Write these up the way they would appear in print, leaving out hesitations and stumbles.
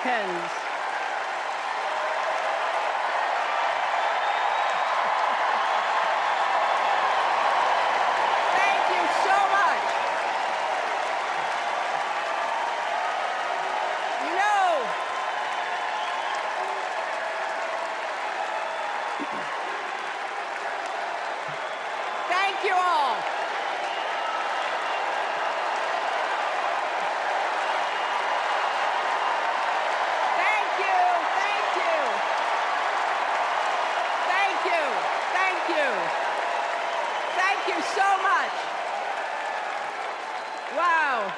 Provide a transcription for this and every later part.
Americans. Thank you so much. You know, thank you all. Thank you, thank you. Thank you, thank you. Thank you so much. Wow.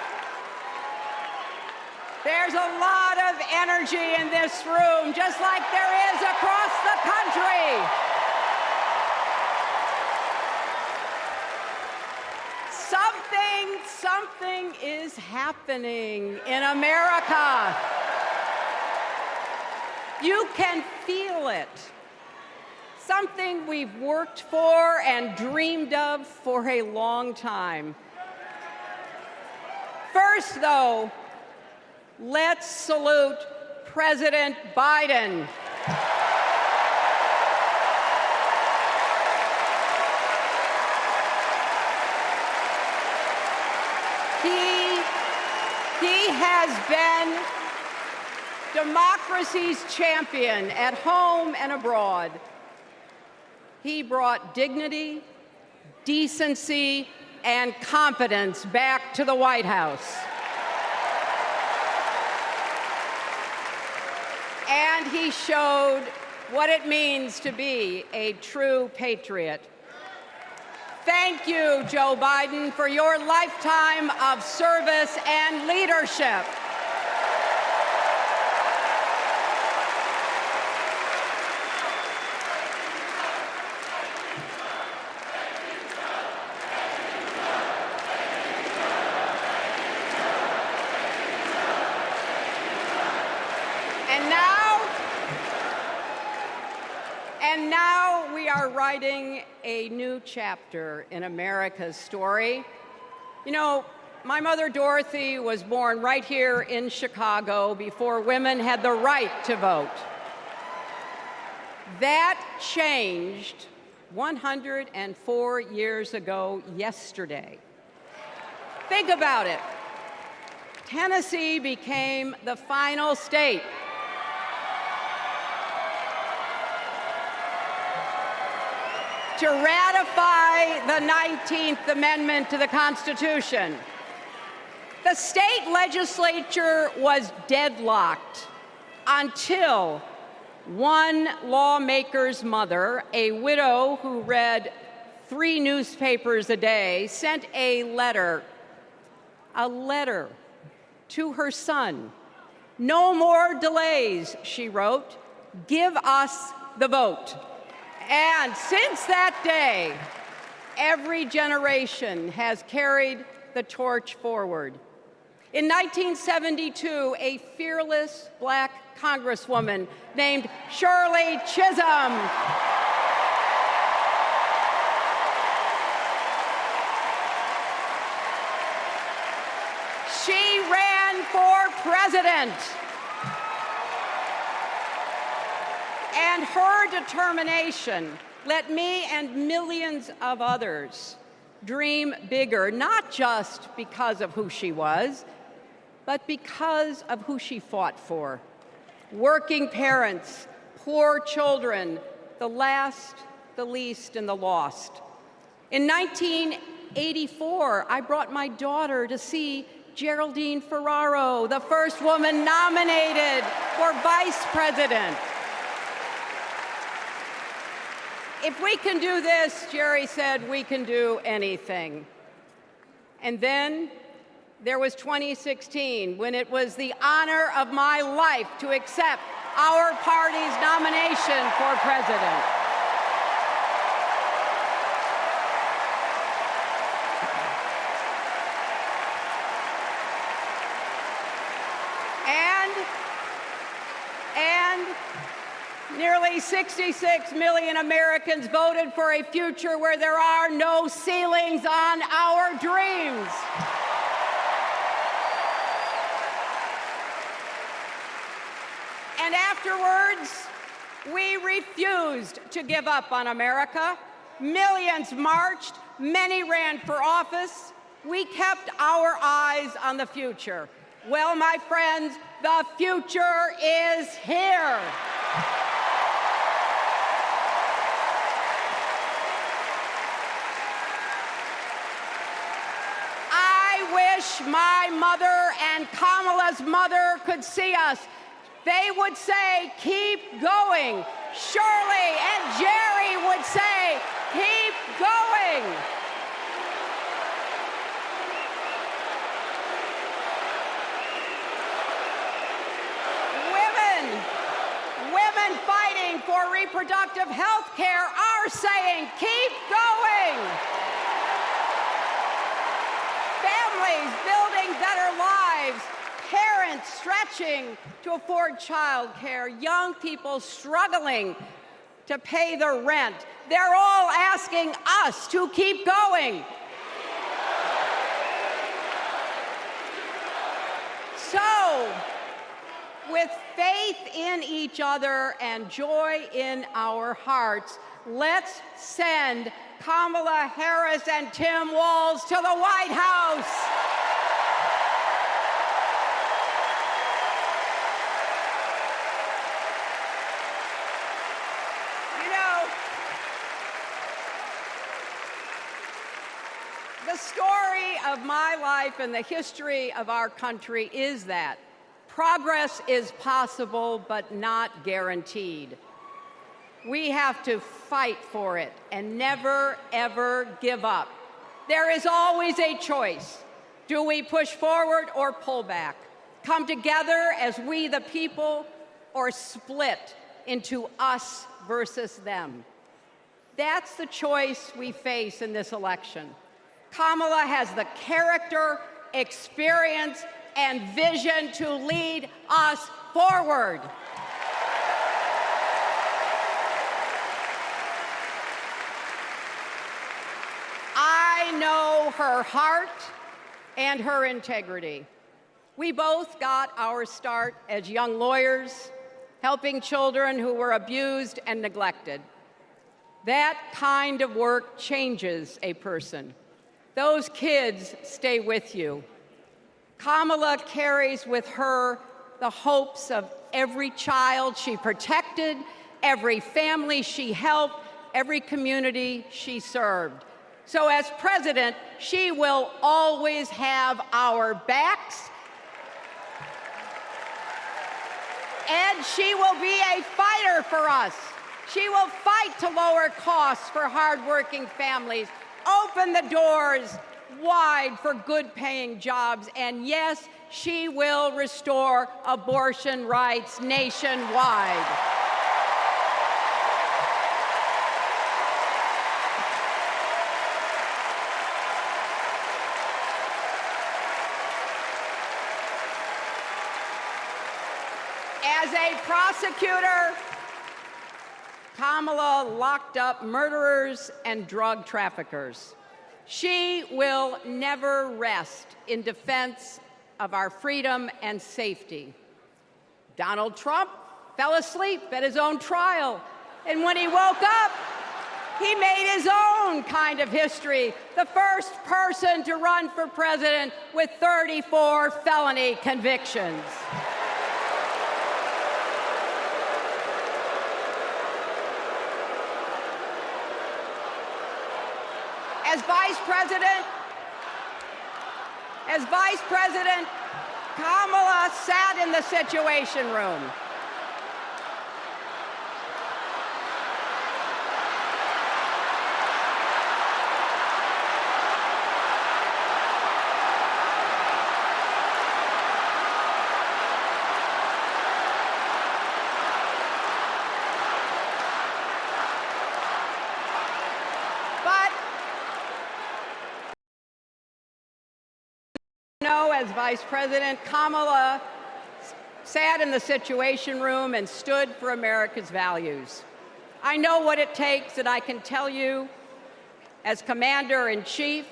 There's a lot of energy in this room, just like there is across the country. Something is happening in America. You can feel it. Something we've worked for and dreamed of for a long time. First, though, let's salute President Biden. He has been democracy's champion at home and abroad. He brought dignity, decency, and competence back to the White House. And he showed what it means to be a true patriot. Thank you, Joe Biden, for your lifetime of service and leadership. And now we are writing a new chapter in America's story. You know, my mother Dorothy was born right here in Chicago before women had the right to vote. That changed 104 years ago yesterday. Think about it. Tennessee became the final state to ratify the 19th Amendment to the Constitution. The state legislature was deadlocked until one lawmaker's mother, a widow who read 3 newspapers a day, sent a letter to her son. "No more delays," she wrote. "Give us the vote." And since that day, every generation has carried the torch forward. In 1972, a fearless Black Congresswoman named Shirley Chisholm she ran for president. And her determination let me and millions of others dream bigger, not just because of who she was, but because of who she fought for. Working parents, poor children, the last, the least, and the lost. In 1984, I brought my daughter to see Geraldine Ferraro, the first woman nominated for vice president. If we can do this, Jerry said, we can do anything. And then there was 2016, when it was the honor of my life to accept our party's nomination for president. And nearly 66 million Americans voted for a future where there are no ceilings on our dreams. And afterwards, we refused to give up on America. Millions marched, many ran for office. We kept our eyes on the future. Well, my friends, the future is here. I wish my mother and Kamala's mother could see us. They would say, keep going. Shirley and Jerry would say, keep going. Women fighting for reproductive health care are saying, keep going. Families building better lives, parents stretching to afford child care, young people struggling to pay the rent. They're all asking us to keep going. So, with faith in each other and joy in our hearts, let's send Kamala Harris and Tim Walz to the White House. You know, the story of my life and the history of our country is that progress is possible, but not guaranteed. We have to fight for it and never, ever give up. There is always a choice. Do we push forward or pull back? Come together as we the people, or split into us versus them? That's the choice we face in this election. Kamala has the character, experience, and vision to lead us forward. I know her heart and her integrity. We both got our start as young lawyers, helping children who were abused and neglected. That kind of work changes a person. Those kids stay with you. Kamala carries with her the hopes of every child she protected, every family she helped, every community she served. So as president, she will always have our backs, and she will be a fighter for us. She will fight to lower costs for hardworking families, open the doors wide for good-paying jobs, and yes, she will restore abortion rights nationwide. As a prosecutor, Kamala locked up murderers and drug traffickers. She will never rest in defense of our freedom and safety. Donald Trump fell asleep at his own trial, and when he woke up, he made his own kind of history, the first person to run for president with 34 felony convictions. As Vice President, Kamala sat in the Situation Room. As Vice President, Kamala sat in the Situation Room and stood for America's values. I know what it takes, and I can tell you, as Commander-in-Chief,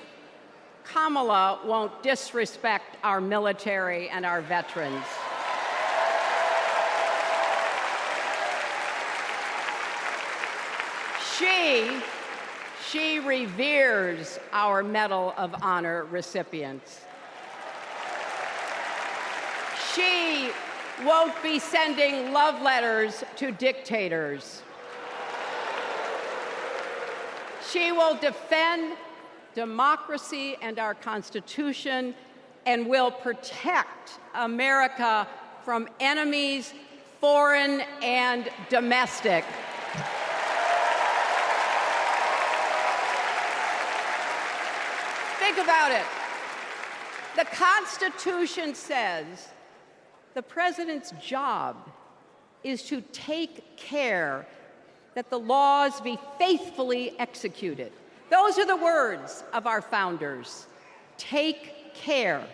Kamala won't disrespect our military and our veterans. She reveres our Medal of Honor recipients. She won't be sending love letters to dictators. She will defend democracy and our Constitution and will protect America from enemies, foreign and domestic. Think about it. The Constitution says the president's job is to take care that the laws be faithfully executed. Those are the words of our founders. Take care.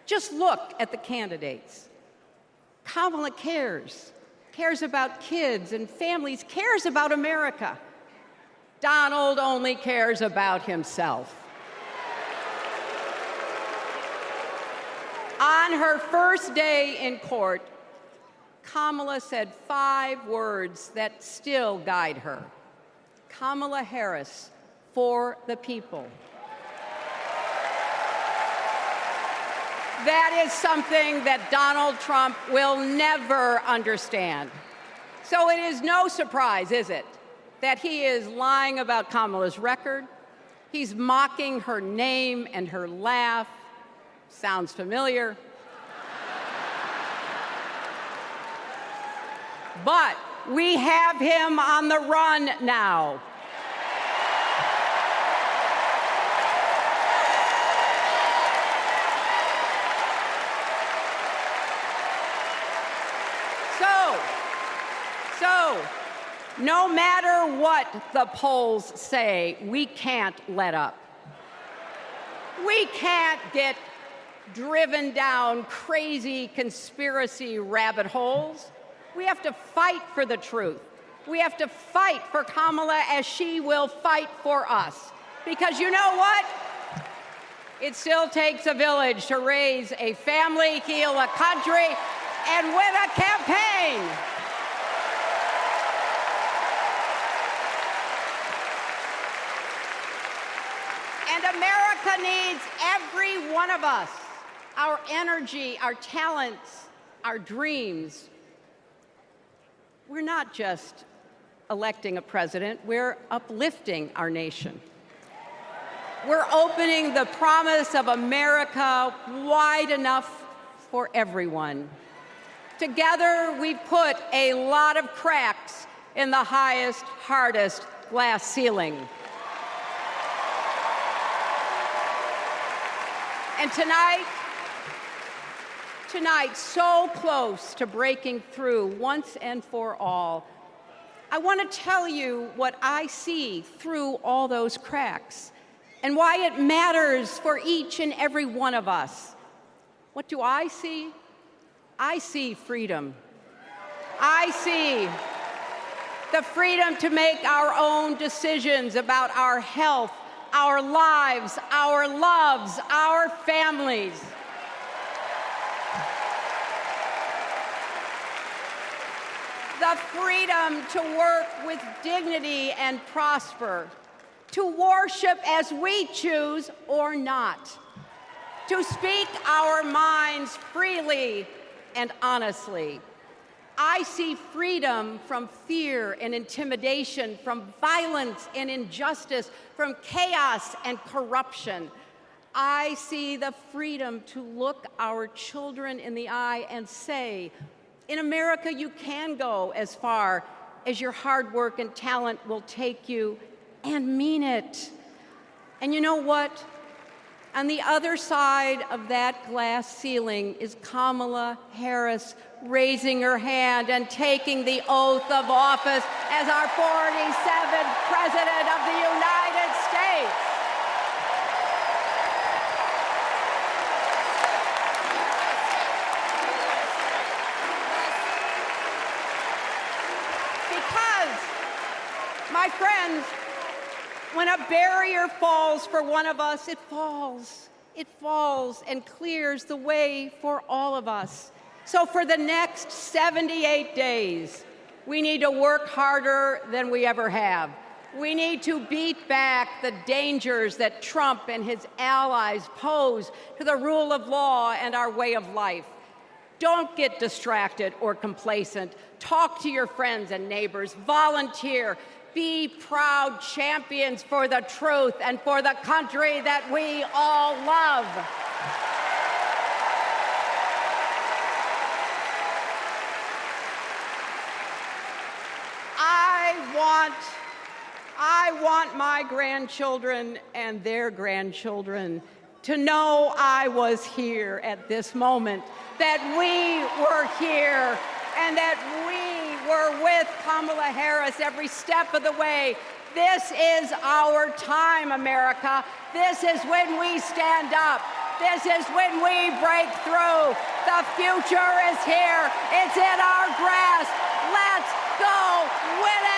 Just look at the candidates. Kamala cares about kids and families, cares about America. Donald only cares about himself. On her first day in court, Kamala said 5 words that still guide her. Kamala Harris, for the people. That is something that Donald Trump will never understand. So it is no surprise, is it, that he is lying about Kamala's record. He's mocking her name and her laugh. Sounds familiar. But we have him on the run now. So, no matter what the polls say, we can't let up. We can't get driven down crazy conspiracy rabbit holes. We have to fight for the truth. We have to fight for Kamala as she will fight for us. Because you know what? It still takes a village to raise a family, heal a country, and win a campaign. And America needs every one of us, our energy, our talents, our dreams. We're not just electing a president, we're uplifting our nation. We're opening the promise of America wide enough for everyone. Together, we put a lot of cracks in the highest, hardest glass ceiling. And tonight, so close to breaking through once and for all, I want to tell you what I see through all those cracks and why it matters for each and every one of us. What do I see? I see freedom. I see the freedom to make our own decisions about our health, our lives, our loves, our families. The freedom to work with dignity and prosper, to worship as we choose or not, to speak our minds freely and honestly. I see freedom from fear and intimidation, from violence and injustice, from chaos and corruption. I see the freedom to look our children in the eye and say, in America, you can go as far as your hard work and talent will take you, and mean it. And you know what? On the other side of that glass ceiling is Kamala Harris raising her hand and taking the oath of office as our 47th President of the United States. Because, my friends, when a barrier falls for one of us, it falls. It falls and clears the way for all of us. So for the next 78 days, we need to work harder than we ever have. We need to beat back the dangers that Trump and his allies pose to the rule of law and our way of life. Don't get distracted or complacent. Talk to your friends and neighbors. Volunteer. Be proud champions for the truth and for the country that we all love. I want my grandchildren and their grandchildren to know I was here at this moment, that we were here, and that we were with Kamala Harris every step of the way. This is our time, America. This is when we stand up. This is when we break through. The future is here. It's in our grasp. Let's go win it!